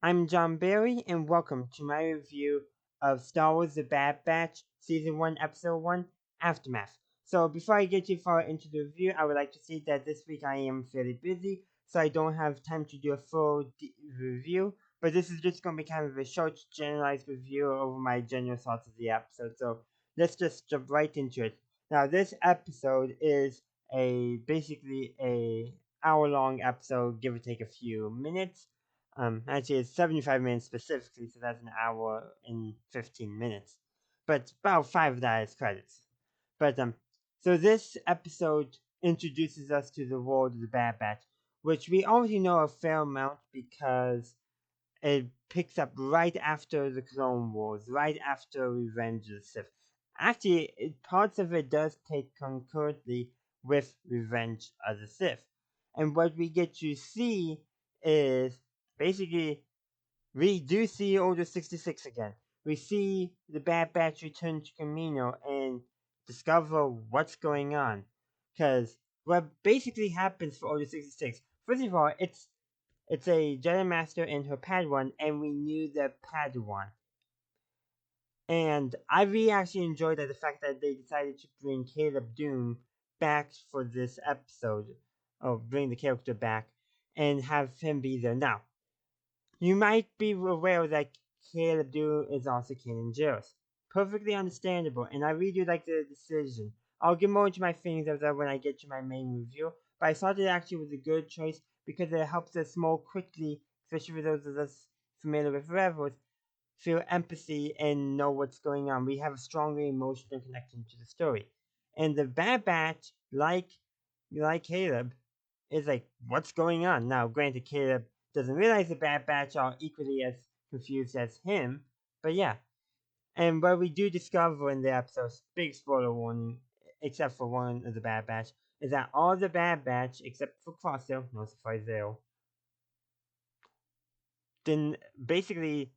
I'm John Barry, and welcome to my review of Star Wars The Bad Batch, Season 1, Episode 1, Aftermath. So, before I get too far into the review, I would like to say that this week I am fairly busy, so I don't have time to do a full review, but this is just going to be kind of a short, generalized review over my general thoughts of the episode. So, let's just jump right into it. Now, this episode is basically a hour-long episode, give or take a few minutes. Actually, it's 75 minutes specifically, so that's an hour and 15 minutes. But about 5 of that is credits. But, so this episode introduces us to the world of the Bad Batch, which we already know a fair amount because it picks up right after the Clone Wars, right after Revenge of the Sith. Actually, parts of it does take concurrently with Revenge of the Sith. And what we get to see is basically we do see Order 66 again. We see the Bad Batch return to Camino and discover what's going on. Because what basically happens for Order 66, first of all, it's a Jedi Master and her Padawan, and we knew the Padawan. And I really actually enjoyed the fact that they decided to bring Caleb Doom back for this episode, or bring the character back, and have him be there. Now, you might be aware that Caleb Doom is also Kanan Jarrus. Perfectly understandable, and I really do like the decision. I'll get more into my feelings of that when I get to my main review, but I thought it actually was a good choice because it helps us more quickly, especially for those of us familiar with Rebels, feel empathy and know what's going on. We have a stronger emotional connection to the story. And the Bad Batch, like Caleb, is like, what's going on? Now, granted, Caleb doesn't realize the Bad Batch are equally as confused as him, but yeah. And what we do discover in the episode, big spoiler warning, except for one of the Bad Batch, is that all the Bad Batch, except for Crosshair, no surprise there, then basically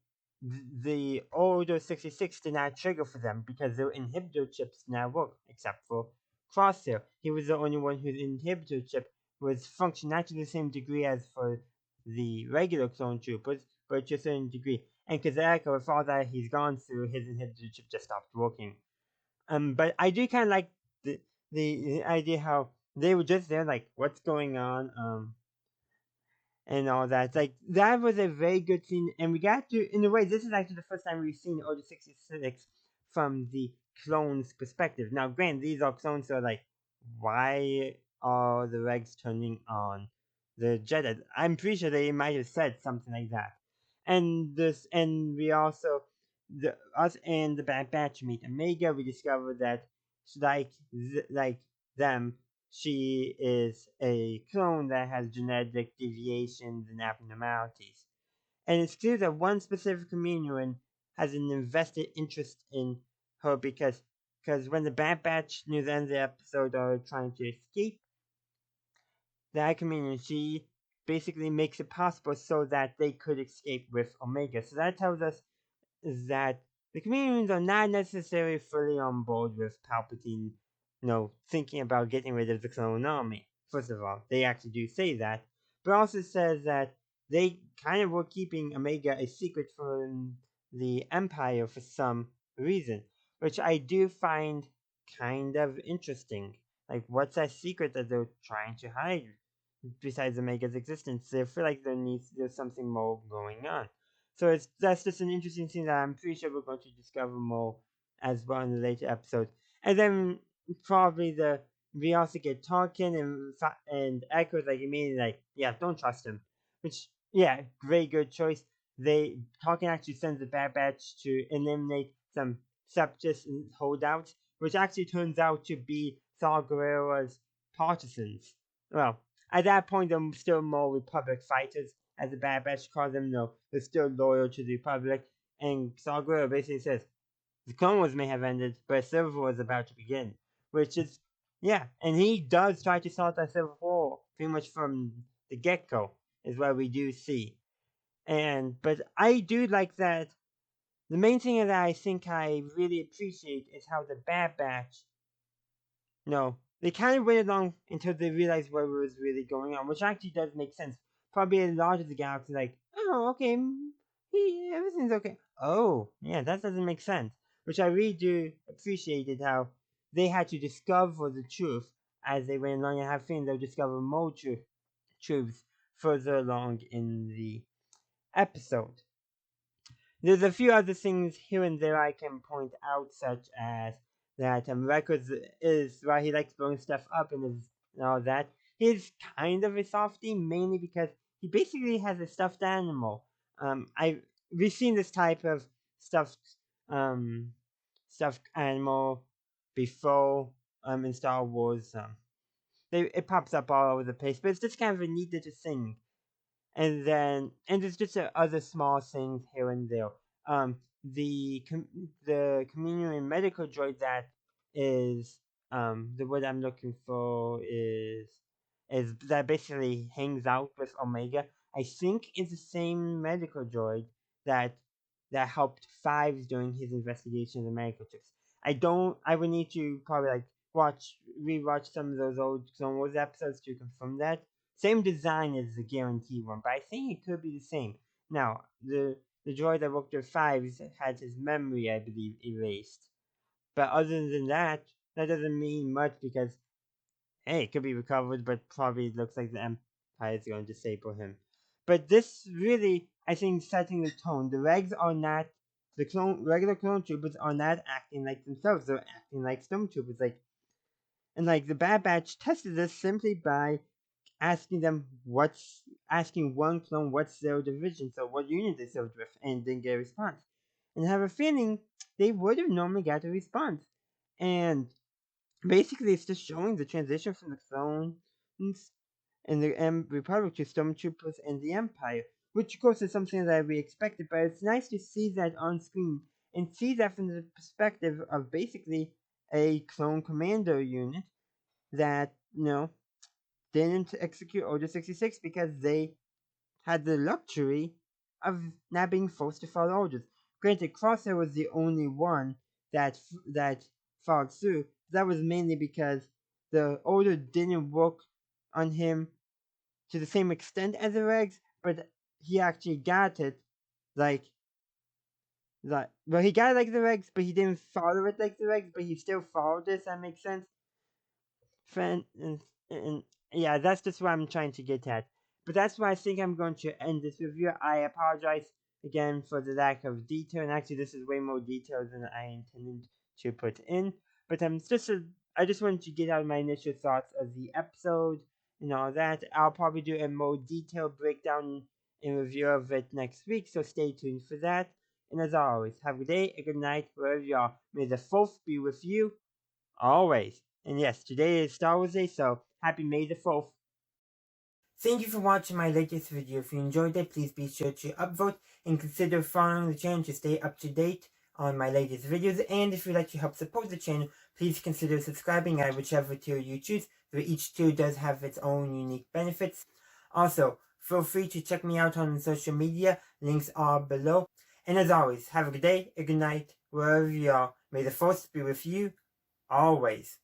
the Order 66 did not trigger for them because their inhibitor chips did not work, except for Crosshair. He was the only one whose inhibitor chip was functioning not to the same degree as for the regular clone troopers, but to a certain degree. And Kazaka, with all that he's gone through, his inhibitor chip just stopped working. But I do kind of like the idea how they were just there, like, what's going on? And all that. It's like that was a very good scene, and we got to, in a way, this is actually the first time we've seen Order 66 from the clones' perspective. Now, granted, these are clones, so like, why are the regs turning on the Jedi? I'm pretty sure they might have said something like that. And we also, us and the Bad Batch meet Omega. We discover that, like them, she is a clone that has genetic deviations and abnormalities. And it's clear that one specific communion has an invested interest in her because when the Bad Batch near the end of the episode are trying to escape that communion, she basically makes it possible so that they could escape with Omega. So that tells us that the communions are not necessarily fully on board with Palpatine, thinking about getting rid of the clone army. First of all, they actually do say that, but also says that they kind of were keeping Omega a secret from the Empire for some reason, which I do find kind of interesting. Like, what's that secret that they're trying to hide besides Omega's existence? They feel like there's something more going on. So that's just an interesting thing that I'm pretty sure we're going to discover more as well in the later episodes. And then probably we also get Tarkin and Echo's like immediately like, yeah, don't trust him. Which, yeah, very good choice. Tarkin actually sends the Bad Batch to eliminate some separatists and holdouts, which actually turns out to be Saw Gerrera's partisans. Well, at that point, they're still more Republic fighters, as the Bad Batch calls them. No, they're still loyal to the Republic. And Saw Gerrera basically says, the Clone Wars may have ended, but a civil war is about to begin. Which is, yeah, and he does try to start that civil war pretty much from the get-go, is what we do see. But I do like that. The main thing that I think I really appreciate is how the Bad Batch, they kind of waited long until they realized what was really going on, which actually does make sense. Probably a lot of the galaxy, like, oh, okay, Everything's okay. Oh, yeah, that doesn't make sense. Which I really do appreciated how they had to discover the truth as they went along, and have feeling they'll discover more truths further along in the episode. There's a few other things here and there I can point out, such as that Records is why he likes blowing stuff up and all that. He's kind of a softie, mainly because he basically has a stuffed animal. I we've seen this type of stuffed um stuffed animal before in Star Wars. It pops up all over the place, but it's just kind of a neat little thing. And there's just other small things here and there. The communion medical droid that is the word I'm looking for is that basically hangs out with Omega. I think it's the same medical droid that that helped Fives during his investigation of the medical chips. I would need to probably like rewatch some of those old Clone Wars episodes to confirm that. Same design as the guaranteed one, but I think it could be the same. Now, the droid that worked with Fives had his memory, I believe, erased. But other than that, that doesn't mean much because, hey, it could be recovered, but probably looks like the Empire is going to disable him. But this really, I think, setting the tone. The regs are not, regular clone troopers are not acting like themselves. They're acting like stormtroopers. And like the Bad Batch tested this simply by asking one clone what's their division, so what unit they served with, and didn't get a response. And I have a feeling they would have normally got a response. And basically, it's just showing the transition from the clones and the Republic to stormtroopers and the Empire, which of course is something that we expected. But it's nice to see that on screen and see that from the perspective of basically a clone commander unit that didn't execute Order 66 because they had the luxury of not being forced to follow orders. Granted, Crosshair was the only one that followed through. That was mainly because the order didn't work on him to the same extent as the regs, but he actually got it like well, he got it like the regs, but he didn't follow it like the regs, but he still followed it. That makes sense. Fan and yeah, that's just what I'm trying to get at. But that's why I think I'm going to end this review. I apologize again for the lack of detail, and actually, this is way more detail than I intended to put in. But I just wanted to get out my initial thoughts of the episode and all that. I'll probably do a more detailed breakdown and review of it next week, so stay tuned for that. And as always, have a good day, a good night, wherever you are. May the 4th be with you always. And yes, today is Star Wars Day, so happy May the 4th. Thank you for watching my latest video. If you enjoyed it, please be sure to upvote and consider following the channel to stay up to date on my latest videos. And if you'd like to help support the channel, please consider subscribing at whichever tier you choose, though each tier does have its own unique benefits. Also, feel free to check me out on social media. Links are below. And as always, have a good day, a good night, wherever you are. May the force be with you always.